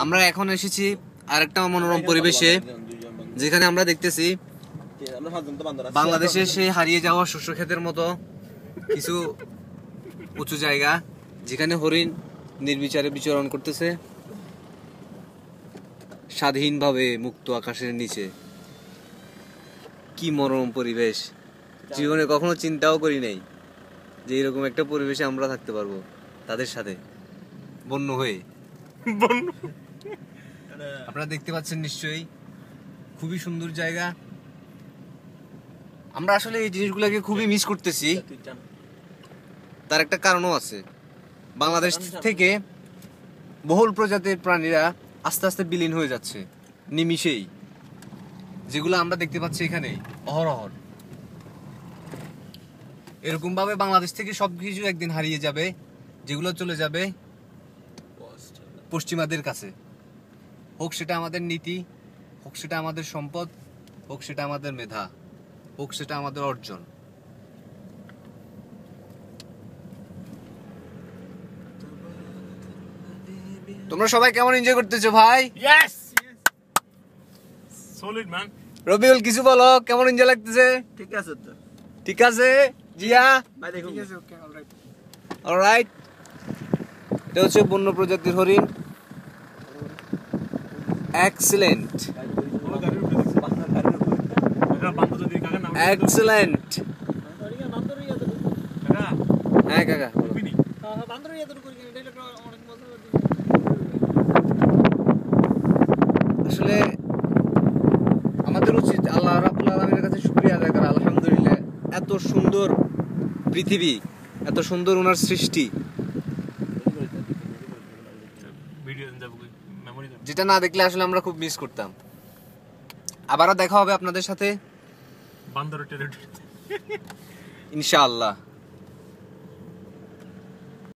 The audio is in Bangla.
আমরা এখন এসেছি আরেকটা মনোরম পরিবেশে, যেখানে আমরা দেখতেছি বাংলাদেশের সেই হারিয়ে যাওয়া শস্য ক্ষেতের মতো কিছু উঁচু জায়গা, যেখানে হরিণ নির্বিচারে বিচরণ করতেছে স্বাধীনভাবে মুক্ত আকাশের নিচে। কি মনোরম পরিবেশ, জীবনে কখনো চিন্তাও করি নাই যে এরকম একটা পরিবেশে আমরা থাকতে পারবো তাদের সাথে বন্য হয়ে। আপনারা দেখতে পাচ্ছেন নিশ্চয়ই, খুবই সুন্দর জায়গা। আমরা আসলে এই জিনিসগুলোকে খুবই মিস করতেছি। তার একটা কারণও আছে, বাংলাদেশ থেকে বহুল প্রজাতির প্রাণীরা আস্তে আস্তে বিলীন হয়ে যাচ্ছে নিমিষেই, যেগুলো আমরা দেখতে পাচ্ছি এখানে অহরহ। এরকম ভাবে বাংলাদেশ থেকে সবকিছু একদিন হারিয়ে যাবে, যেগুলো চলে যাবে পশ্চিমাদের কাছে। হোক সেটা আমাদের নীতি, হোক সেটা আমাদের সম্পদ, হোক সেটা আমাদের মেধা, হোক সেটা আমাদের অর্জন। তোমরা সবাই কেমন এনজয় করতেছো ভাই? Yes solid man. রবিউল কিছু বলো, কেমন এনজয় লাগতেছে? ঠিক আছে তো, ঠিক আছে। জিয়া ভাই দেখুন, ঠিক আছে, ওকে, অলরাইট। অলরাইট, এটা হচ্ছে বন্য প্রজাতির হরিণ। Excellent, excellent. হ্যাঁ কাকা, আসলে আমাদের উচিত আল্লাহ রাব্বুল আলামিনের কাছে শুকরিয়া আদায় করা। আলহামদুলিল্লাহ, এত সুন্দর পৃথিবী, এত সুন্দর ওনার সৃষ্টি, যেটা না দেখলে আসলে আমরা খুব মিস করতাম। আবারও দেখা হবে আপনাদের সাথে বান্দরের টেরিটরিতে ইনশাআল্লাহ।